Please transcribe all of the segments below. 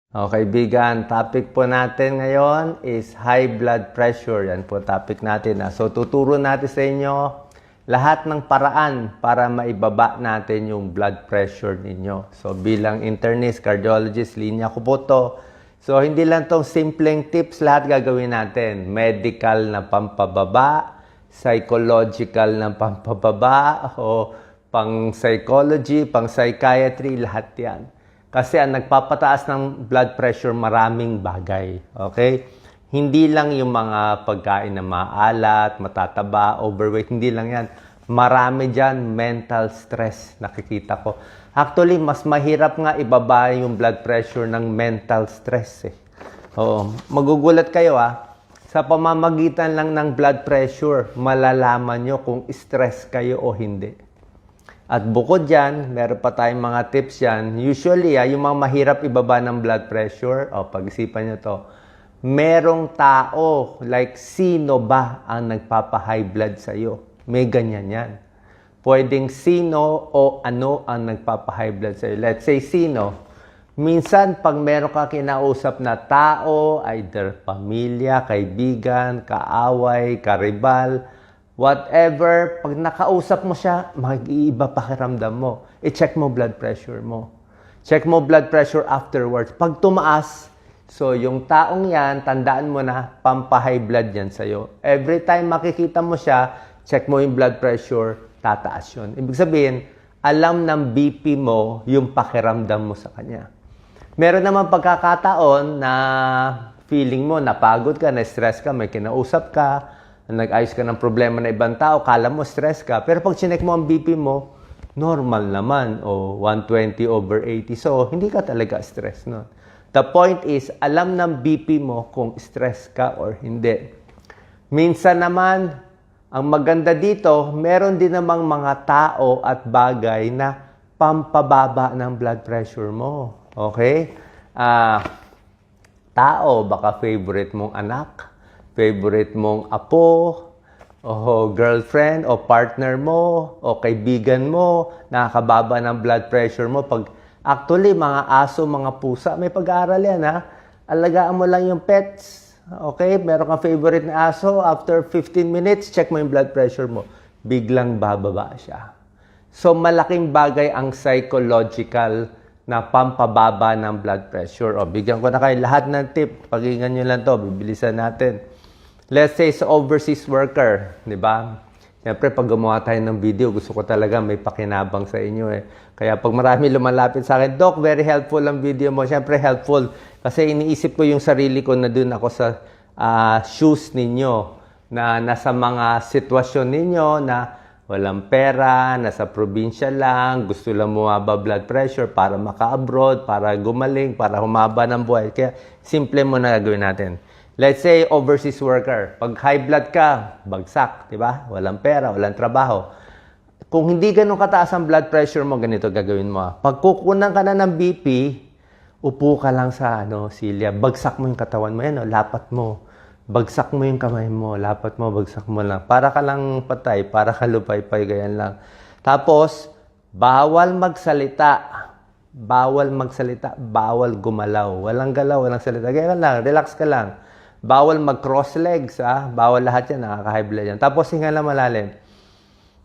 Kaibigan, topic po natin ngayon is high blood pressure. Yan po topic natin. So, tuturo natin sa inyo lahat ng paraan para maibaba natin yung blood pressure ninyo. So, bilang internist, cardiologist, linya ko po to. So, hindi lang tong simpleng tips lahat gagawin natin. Medical na pampababa, psychological na pampababa, o pang psychology, pang psychiatry, lahat yan. Kasi ang nagpapataas ng blood pressure, maraming bagay. Okay? Hindi lang yung mga pagkain na maalat, matataba, overweight, hindi lang yan. Marami dyan, mental stress, nakikita ko. Actually, mas mahirap nga ibaba yung blood pressure ng mental stress. Magugulat kayo sa pamamagitan lang ng blood pressure, malalaman nyo kung stress kayo o hindi. At bukod dyan, meron pa tayong mga tips yan. Usually, yung mga mahirap ibaba ng blood pressure, pag-isipan nyo to, merong tao, like sino ba ang nagpapa-high blood sa'yo? May ganyan yan. Pwedeng sino o ano ang nagpapa-high blood sa'yo. Let's say sino. Minsan, pag meron ka kinausap na tao, either pamilya, kaibigan, kaaway, karibal, whatever, pag nakausap mo siya, mag-iiba pakiramdam mo. I-check mo blood pressure mo. Check mo blood pressure afterwards. Pag tumaas, so yung taong yan, tandaan mo na, pampa-high blood yan sa'yo. Every time makikita mo siya, check mo yung blood pressure, tataas yun. Ibig sabihin, alam ng BP mo yung pakiramdam mo sa kanya. Meron naman pagkakataon na feeling mo, napagod ka, na-stress ka, may kinausap ka, nag-ayos ka ng problema na ibang tao, kala mo stress ka. Pero pag chinek mo ang BP mo, normal naman, o 120/80. So, hindi ka talaga stress nun. The point is, alam ng BP mo kung stress ka or hindi. Minsan naman, ang maganda dito, meron din namang mga tao at bagay na pampababa ng blood pressure mo. Okay? Tao, baka favorite mong anak, favorite mong apo, o girlfriend, o partner mo, o kaibigan mo, nakakababa ng blood pressure mo. Actually, mga aso, mga pusa, may pag-aaral yan Alagaan mo lang yung pets. Okay? Meron kang favorite na aso, after 15 minutes, check mo yung blood pressure mo. Biglang bababa siya. So, malaking bagay ang psychological na pampababa ng blood pressure. Bigyan ko na kayo lahat ng tip. Pakinggan nyo lang to, bibilisan natin. Let's say sa overseas worker, di ba? Siyempre, pag gumawa tayo ng video, gusto ko talaga may pakinabang sa inyo Kaya pag marami lumalapit sa akin, Doc, very helpful ang video mo. Siyempre, helpful. Kasi iniisip ko yung sarili ko na dun ako sa shoes ninyo, na nasa mga sitwasyon ninyo na walang pera, nasa probinsya lang, gusto lang bumaba blood pressure para maka-abroad, para gumaling, para humaba ng buhay. Kaya, simple mo na gagawin natin. Let's say, overseas worker. Pag high blood ka, bagsak, di ba? Walang pera, walang trabaho. Kung hindi ganun kataas ang blood pressure mo, ganito gagawin mo. Pag kukunan ka na ng BP, upo ka lang sa silya. Bagsak mo yung katawan mo. Lapat mo. Bagsak mo yung kamay mo. Lapat mo, bagsak mo lang. Para ka lang patay, para ka lupay-pay, ganyan lang. Tapos, bawal magsalita. Bawal magsalita. Bawal gumalaw. Walang galaw, walang salita. Ganyan lang, relax ka lang. Bawal mag-cross legs, Bawal lahat yan, nakaka-high blood yan. Tapos, hinga lang malalim.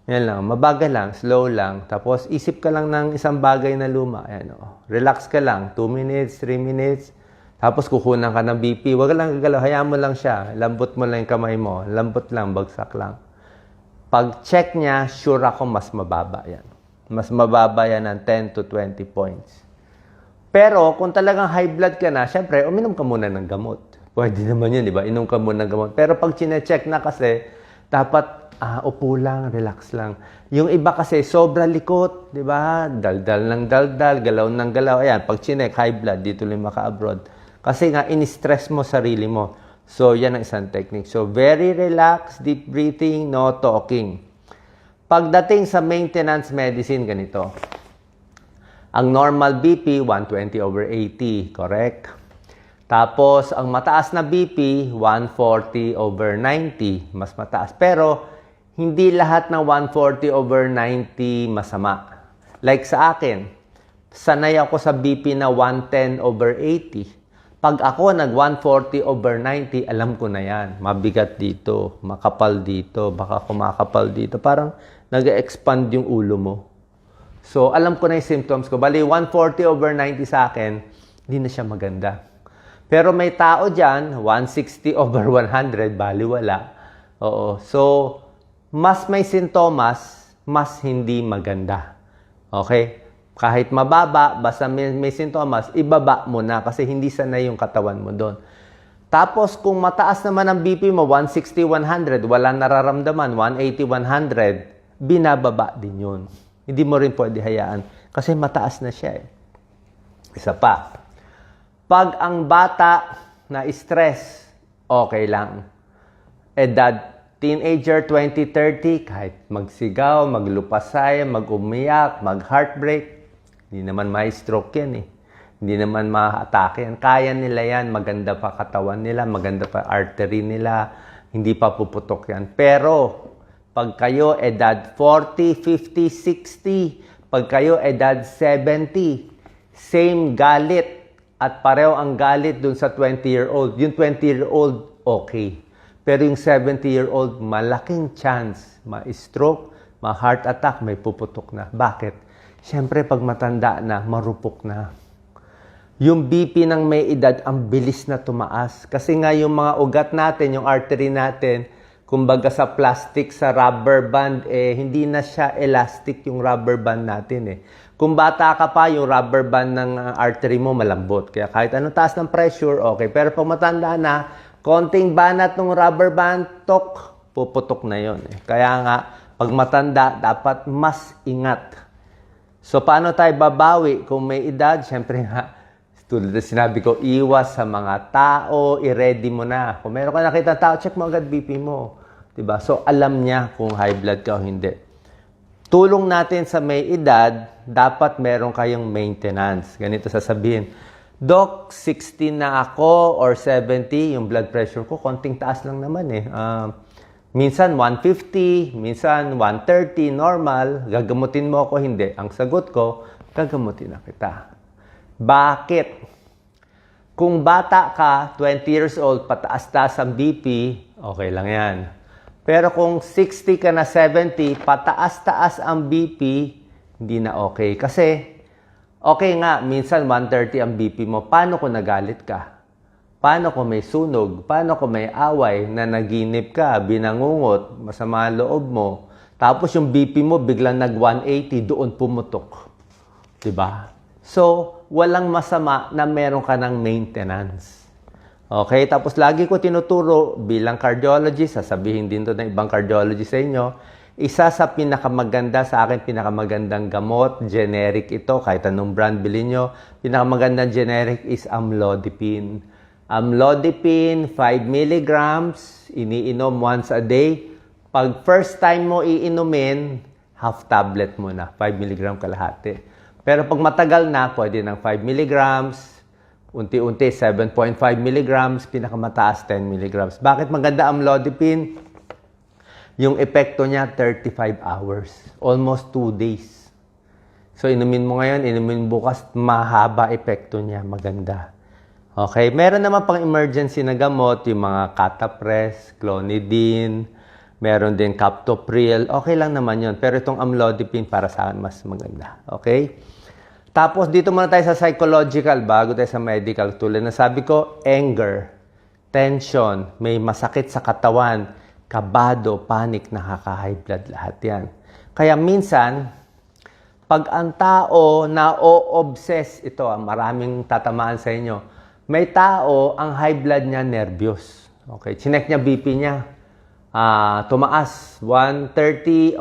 Yan lang, mabagal lang, slow lang. Tapos, isip ka lang ng isang bagay na luma. Ayan, relax ka lang, 2 minutes, 3 minutes. Tapos, kukunan ka ng BP. Huwag lang gagalaw, hayaan mo lang siya. Lambot mo lang yung kamay mo. Lambot lang, bagsak lang. Pag check niya, sure ako mas mababa yan. Mas mababa yan ng 10 to 20 points. Pero, kung talagang high blood ka na, syempre, uminom ka muna ng gamot. Pwede naman yun, di ba? Inom ka muna ng gamot. Pero pag chine-check na kasi, dapat upo lang, relax lang. Yung iba kasi, sobra likot, di ba? Daldal ng daldal, galaw ng galaw. Ayan, pag chinek, high blood, dito lang maka-abroad. Kasi nga, in-stress mo sarili mo. So, yan ang isang technique. So, very relaxed, deep breathing, no talking. Pagdating sa maintenance medicine, ganito. Ang normal BP, 120/80, correct? Tapos, ang mataas na BP, 140/90, mas mataas. Pero, hindi lahat ng 140/90 masama. Like sa akin, sanay ako sa BP na 110/80. Pag ako nag 140/90, alam ko na yan. Mabigat dito, makapal dito, baka kumakapal dito. Parang nag-expand yung ulo mo. So, alam ko na yung symptoms ko. Bali, 140/90 sa akin, hindi na siya maganda. Pero may tao dyan, 160/100, bali wala. Oo. So, mas may sintomas, mas hindi maganda. Okay? Kahit mababa, basta may sintomas, ibaba mo na kasi hindi sanay yung katawan mo doon. Tapos kung mataas naman ang BP mo, 160/100, wala nararamdaman, 180/100, binababa din yun. Hindi mo rin pwede hayaan kasi mataas na siya eh. Isa pa, pag ang bata na stress, okay lang. Edad teenager, 20-30, kahit magsigaw, maglupasay, mag-umiyak, mag-heartbreak, hindi naman ma-stroke yan eh. Hindi naman ma-atake yan. Kaya nila yan. Maganda pa katawan nila. Maganda pa artery nila. Hindi pa puputok yan. Pero, pag kayo edad 40, 50, 60, pag kayo edad 70, same galit. At pareho ang galit dun sa 20-year-old. Yung 20-year-old, okay. Pero yung 70-year-old, malaking chance ma-stroke, ma-heart attack, may puputok na. Bakit? Siyempre, pag matanda na, marupok na. Yung BP ng may edad, ang bilis na tumaas. Kasi nga yung mga ugat natin, yung artery natin, kumbaga sa plastic, sa rubber band, hindi na siya elastic yung rubber band natin Kung bata ka pa, yung rubber band ng artery mo malambot. Kaya kahit anong taas ng pressure, okay. Pero pag matanda na, konting banat ng rubber band, puputok na yon Kaya nga, pag matanda, dapat mas ingat. So, paano tayo babawi? Kung may edad, syempre nga, tulad na sinabi ko, iwas sa mga tao, i-ready mo na. Kung meron ka nakita tao, check mo agad BP mo. Diba? So, alam niya kung high blood ka o hindi. Tulong natin sa may edad, dapat meron kayong maintenance. Ganito sasabihin, Doc, 60 na ako or 70, yung blood pressure ko, konting taas lang naman Minsan 150, minsan 130, normal. Gagamutin mo ako, hindi. Ang sagot ko, gagamutin na kita. Bakit? Kung bata ka, 20 years old, pataas-taas ang BP, okay lang yan. Pero kung 60 ka na 70, pataas-taas ang BP, hindi na okay. Kasi, okay nga, minsan 130 ang BP mo. Paano kung nagalit ka? Paano kung may sunog? Paano kung may away na naginip ka, binangungot, masama loob mo? Tapos yung BP mo biglang nag-180, doon pumutok. Diba? So, walang masama na meron ka ng maintenance. Okay? Tapos lagi ko tinuturo bilang cardiologist, sasabihin din to ng ibang cardiologist sa inyo, isa sa pinakamaganda sa akin, pinakamagandang gamot, generic ito, kahit anong brand bilhin nyo, pinakamagandang generic is amlodipine. Amlodipine, 5 mg, iniinom once a day. Pag first time mo iinumin, half tablet mo na, 5 mg kalahati. Pero pag matagal na, pwede ng 5 mg, unti-unti 7.5 mg, pinakamataas 10 mg. Bakit maganda amlodipine? Yung epekto niya, 35 hours. Almost 2 days. So, inumin mo ngayon, inumin bukas, mahaba epekto niya, maganda. Okay, meron naman pang emergency na gamot, yung mga Catapres, Clonidine, meron din Captopril, okay lang naman yun. Pero itong amlodipine para sa akin mas maganda. Okay? Tapos dito muna tayo sa psychological bago tayo sa medical. Tulad na sabi ko, anger, tension, may masakit sa katawan, kabado, panic, nakaka-high blood, lahat yan. Kaya minsan, pag ang tao na-o-obsess, ito, maraming tatamaan sa inyo, may tao, ang high blood niya, nervyos. Okay, chinek niya BP niya. Tumaas, 130/100,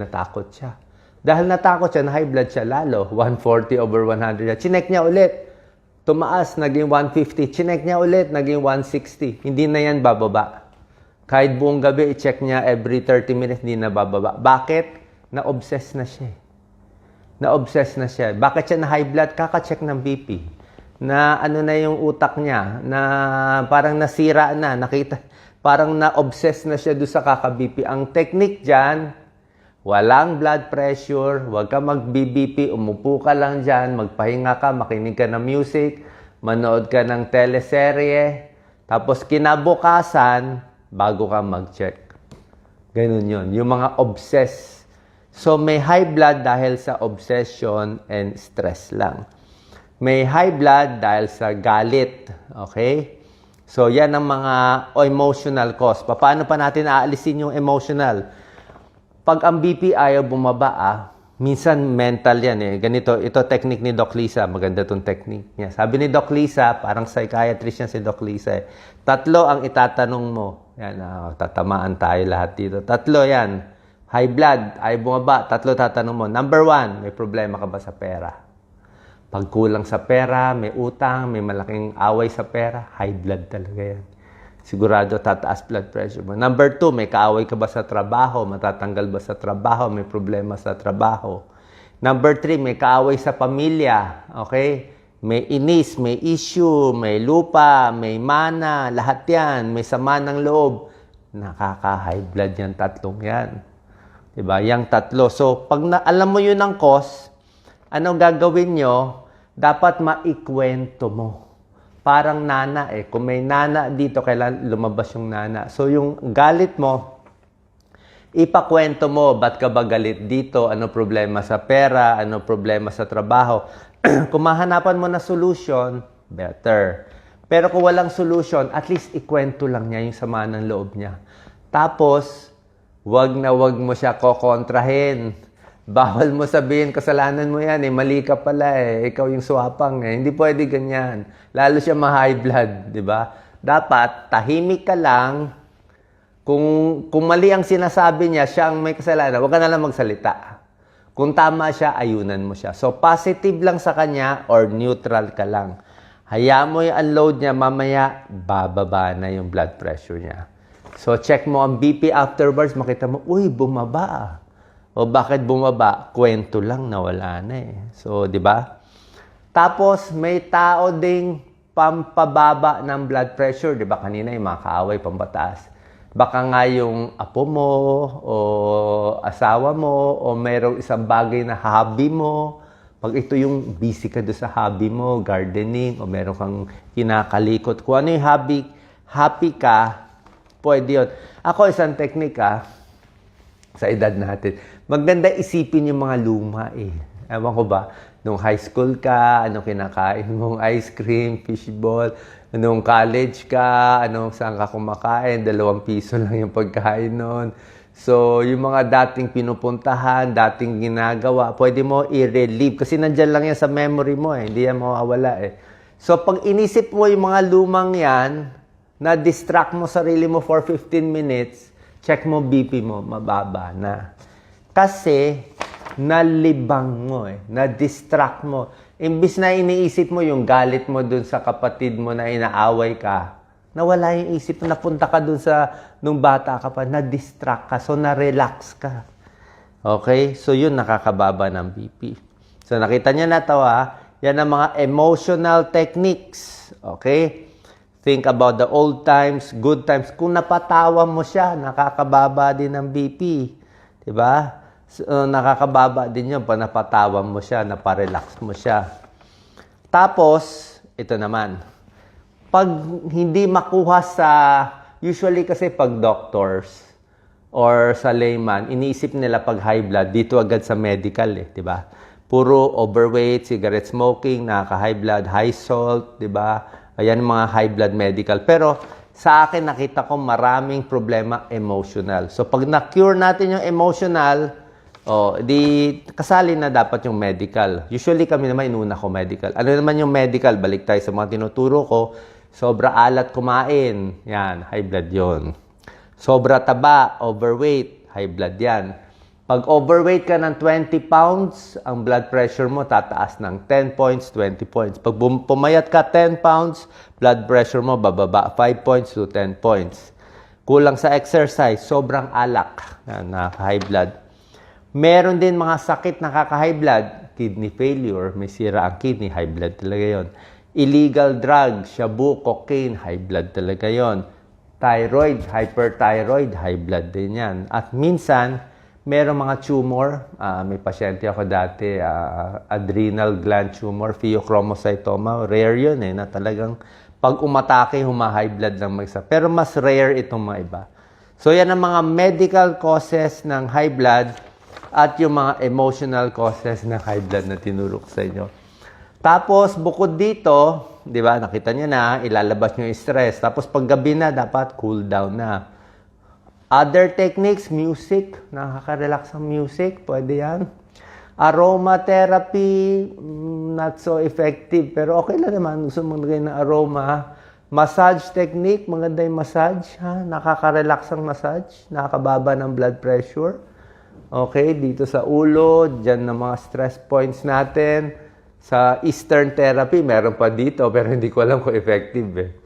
natakot siya. Dahil natakot siya, na high blood siya lalo, 140/100. Chinek niya ulit, tumaas, naging 150. Chinek niya ulit, naging 160. Hindi na yan bababa. Kahit buong gabi, i-check niya every 30 minutes, hindi na bababa. Bakit? Na-obsess na siya. Na-obsess na siya. Bakit siya na high blood? Kaka-check ng BP. Na ano na yung utak niya, na parang nasira na, nakita, parang na-obsess na siya doon sa kaka-BP. Ang technique dyan, Walang blood pressure, huwag ka mag-BBP, umupo ka lang dyan, magpahinga ka, makinig ka ng music, manood ka ng teleserye, tapos kinabukasan, bago ka mag-check. Ganun yun. Yung mga obsess. So, may high blood dahil sa obsession and stress lang. May high blood dahil sa galit. Okay? So, yan ang mga emotional cause. Paano pa natin aalisin yung emotional? Pag ang BP ayaw bumaba, minsan mental yan eh. Ganito, ito technique ni Doc Lisa. Maganda tong technique niya. Sabi ni Doc Lisa, parang psychiatrist niya si Doc Lisa eh. 3 ang itatanong mo. Yan, tatamaan tayo lahat dito. 3 yan. High blood, ayaw bumaba. 3 tatanong mo. Number 1, may problema ka ba sa pera? Pag kulang sa pera, may utang, may malaking away sa pera, high blood talaga yan. Sigurado tataas blood pressure mo. Number 2, may kaaway ka ba sa trabaho? Matatanggal ba sa trabaho? May problema sa trabaho. Number 3, may kaaway sa pamilya. Okay? May inis, may issue, may lupa, may mana, lahat yan. May sama ng loob. Nakaka-high blood yan, 3 yan. Diba? Yang 3. So, pag alam mo yun ang cause, anong gagawin nyo? Dapat maikwento mo. Parang nana eh. Kung may nana dito, kailan lumabas yung nana. So, yung galit mo, ipakwento mo, ba't ka ba galit dito? Ano problema sa pera? Ano problema sa trabaho? Kung mahanapan mo na solution, better. Pero kung walang solution, at least ikwento lang niya yung sama ng loob niya. Tapos, wag mo siya kokontrahin. Bawal mo sabihin, kasalanan mo yan eh, mali ka pala eh, ikaw yung swapang eh. Hindi pwede ganyan. Lalo siya ma-high blood, di ba? Dapat, tahimik ka lang. Kung mali ang sinasabi niya, siya ang may kasalanan, huwag ka na lang magsalita. Kung tama siya, ayunan mo siya. So, positive lang sa kanya or neutral ka lang. Hayaan mo yung unload niya, mamaya, bababa na yung blood pressure niya. So, check mo ang BP afterwards, makita mo, uy, bumaba. O bakit bumaba? Kwento lang, nawala na eh. So, di ba? Tapos, may tao ding pampababa ng blood pressure. Di ba? Kanina yung mga kaaway, pambataas. Baka nga yung apo mo, o asawa mo, o mayroong isang bagay na hobby mo. Pag ito yung busy ka doon sa hobby mo, gardening, o meron kang kinakalikot. Kung ano yung hobby, happy ka, pwede yun. Ako, isang technique sa edad natin. Maganda isipin yung mga luma eh. Ewan ko ba, nung high school ka, anong kinakain mong ice cream, fishball, nung college ka, saan ka kumakain, 2 piso lang yung pagkain nun. So, yung mga dating pinupuntahan, dating ginagawa, pwede mo i-relieve. Kasi nandyan lang yan sa memory mo eh. Hindi yan mawawala eh. So, pag inisip mo yung mga lumang yan, na-distract mo sarili mo for 15 minutes, check mo BP mo, mababa na. Kasi, nalibang mo eh. Na-distract mo. Imbis na iniisip mo yung galit mo dun sa kapatid mo na inaaway ka, nawala yung isip, napunta ka dun sa, nung bata ka pa, na-distract ka, so na-relax ka. Okay? So, yun nakakababa ng BP. So, nakita niya na ito yan ang mga emotional techniques. Okay? Think about the old times, good times. Kung napatawa mo siya, nakakababa din ng BP. Diba? So, nakakababa din yun pag napatawa mo siya, naparelax mo siya. Tapos, ito naman. Pag hindi makuha sa, usually kasi pag doctors or sa layman, iniisip nila pag high blood, dito agad sa medical eh, di ba? Puro overweight, cigarette smoking, nakaka-high blood, high salt, di ba? Ayan mga high blood medical. Pero sa akin, nakita ko maraming problema emotional. So pag na-cure natin yung emotional, di kasali na dapat yung medical. Usually kami naman inuna ko medical. Ano naman yung medical? Balik tayo sa mga tinuturo ko. Sobra alat kumain. Yan, high blood yon. Sobra taba, overweight, high blood yan. Pag overweight ka ng 20 pounds, ang blood pressure mo tataas ng 10 points, 20 points. Pag pumayat ka 10 pounds, blood pressure mo bababa 5 points to 10 points. Kulang sa exercise, sobrang alak na high blood. Meron din mga sakit nakaka-high blood, kidney failure, may sira ang kidney, high blood talaga yon. Illegal drug, shabu, cocaine, high blood talaga yon. Thyroid, hyperthyroid, high blood din yan. At minsan, Merong mga tumor, may pasyente ako dati, adrenal gland tumor, pheochromocytoma, rare yun na talagang pag umatake, high blood lang mag-isa. Pero mas rare itong mga iba. So yan ang mga medical causes ng high blood at yung mga emotional causes ng high blood na tinuro ko sa inyo. Tapos bukod dito, di ba, nakita nyo na, ilalabas nyo yung stress. Tapos pag gabi na, dapat cool down na. Other techniques, music, nakaka-relax ang music, pwede yan. Aromatherapy, not so effective, pero okay lang naman, gusto mo lagay ng aroma. Massage technique, maganda yung massage, ha? Nakaka-relax ang massage, nakakababa ng blood pressure. Okay, dito sa ulo, dyan ng mga stress points natin. Sa Eastern therapy, meron pa dito, pero hindi ko alam kung effective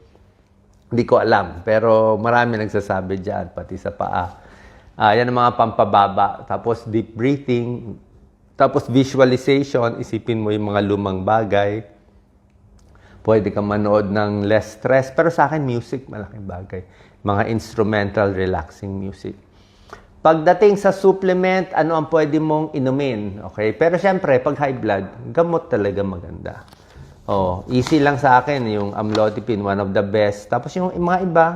Hindi ko alam, pero marami nagsasabi dyan, pati sa paa. Yan ang mga pampababa. Tapos deep breathing. Tapos visualization, isipin mo yung mga lumang bagay. Pwede kang manood ng less stress. Pero sa akin, music, malaking bagay. Mga instrumental, relaxing music. Pagdating sa supplement, ano ang pwede mong inumin? Okay? Pero syempre, pag high blood, gamot talaga maganda. Easy lang sa akin yung amlodipine, one of the best. Tapos yung mga iba,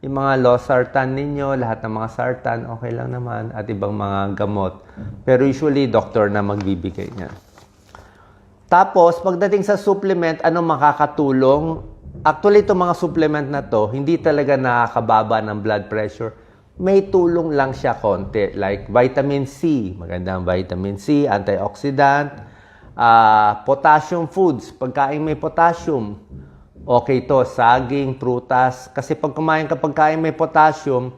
yung mga losartan ninyo, lahat ng mga sartan, okay lang naman. At ibang mga gamot. Pero usually, doktor na magbibigay niya. Tapos, pagdating sa supplement, ano makakatulong? Actually, itong mga supplement na to, hindi talaga nakakababa ng blood pressure. May tulong lang siya konti. Like vitamin C, magandang vitamin C, antioxidant. Potassium foods, pagkain may potassium, okay to, saging, prutas. Kasi pag kumain ka pagkain may potassium,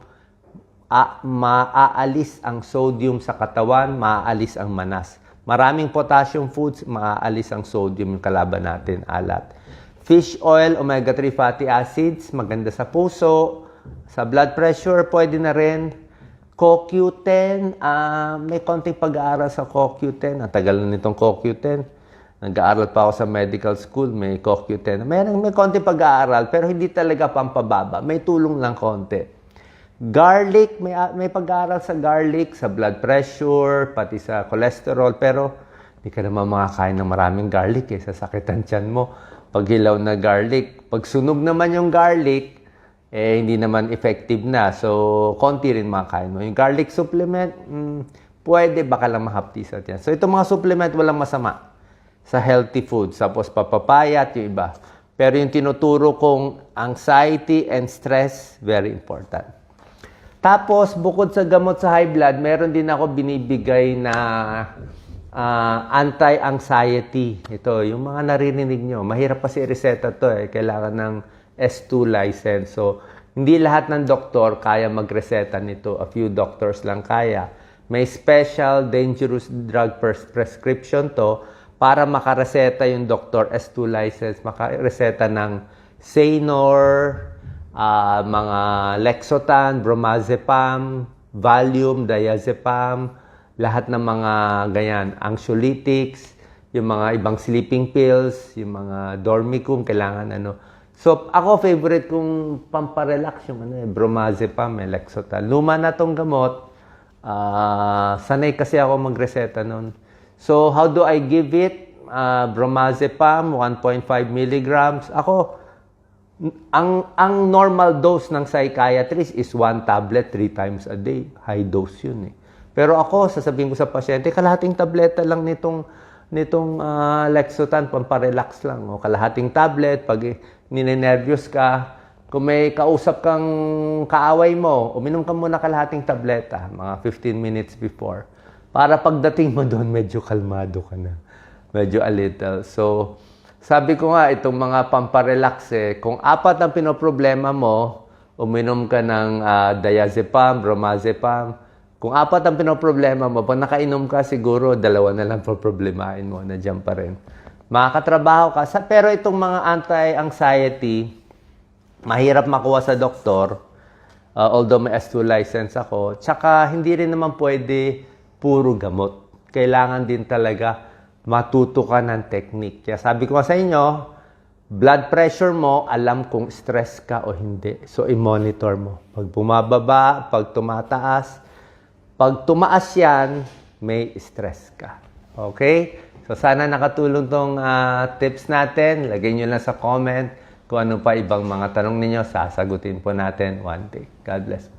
maaalis ang sodium sa katawan, maaalis ang manas. Maraming potassium foods, maaalis ang sodium, yung kalaban natin, alat. Fish oil, omega-3 fatty acids, maganda sa puso, sa blood pressure, pwede na rin. CoQ10, may konting pag-aaral sa CoQ10. Ang tagal na nitong CoQ10. Nag-aaral pa ako sa medical school, may CoQ10. May konting pag-aaral, pero hindi talaga pampababa. May tulong lang konti. Garlic, may pag-aaral sa garlic, sa blood pressure, pati sa cholesterol. Pero hindi ka naman makakain ng maraming garlic sasakit ang tiyan mo. Pag hilaw na garlic, pag sunog naman yung garlic, hindi naman effective na. So, konti rin makakain mo. Yung garlic supplement, pwede, baka lang mahapdi sa tiyan. So, itong mga supplement, walang masama sa healthy foods. Tapos, papapaya at yung iba. Pero yung tinuturo kong anxiety and stress, very important. Tapos, bukod sa gamot sa high blood, meron din ako binibigay na anti-anxiety. Ito, yung mga naririnig nyo. Mahirap pa si reseta to Kailangan ng S2 license. So, hindi lahat ng doktor kaya magreseta nito. A few doctors lang kaya. May special dangerous drug prescription to para makareseta yung doktor S2 license. Makareseta ng Sanor, mga Lexotan, Bromazepam, Valium, Diazepam, lahat ng mga ganyan. Anxiolytics, yung mga ibang sleeping pills, yung mga Dormicum, kailangan So, ako favorite kong pamparelax yung Bromazepam, Lexotan. Luma na tong gamot. Sanay kasi ako magreseta nun. So, how do I give it? Bromazepam, 1.5 milligrams. Ako, ang normal dose ng psychiatrist is 1 tablet 3 times a day. High dose yun Pero ako, sasabihin ko sa pasyente, kalahating tableta lang nitong Lexotan, pamparelax lang. Kalahating tablet, pag ninenervyos ka, kung may kausap kang kaaway mo, uminom ka muna kalahating tableta, mga 15 minutes before. Para pagdating mo doon, medyo kalmado ka na. Medyo a little. So, sabi ko nga, itong mga pamparelax kung 4 ang pinoproblema mo, uminom ka ng diazepam, bromazepam. Kung 4 ang pinoproblema mo, pag nakainom ka, siguro 2 na lang problemahin mo, nandiyan pa rin. Makakatrabaho ka. Pero itong mga anti-anxiety, mahirap makuha sa doktor, although may S2 license ako. Tsaka hindi rin naman pwede puro gamot. Kailangan din talaga matuto ka ng technique. Kaya sabi ko sa inyo, blood pressure mo, alam kung stress ka o hindi. So, i-monitor mo. Pag bumababa, pag tumataas, Pag tumaas yan, may stress ka. Okay? So sana nakatulong tong tips natin. Lagay nyo lang sa comment kung ano pa ibang mga tanong ninyo. Sasagutin po natin one day. God bless po.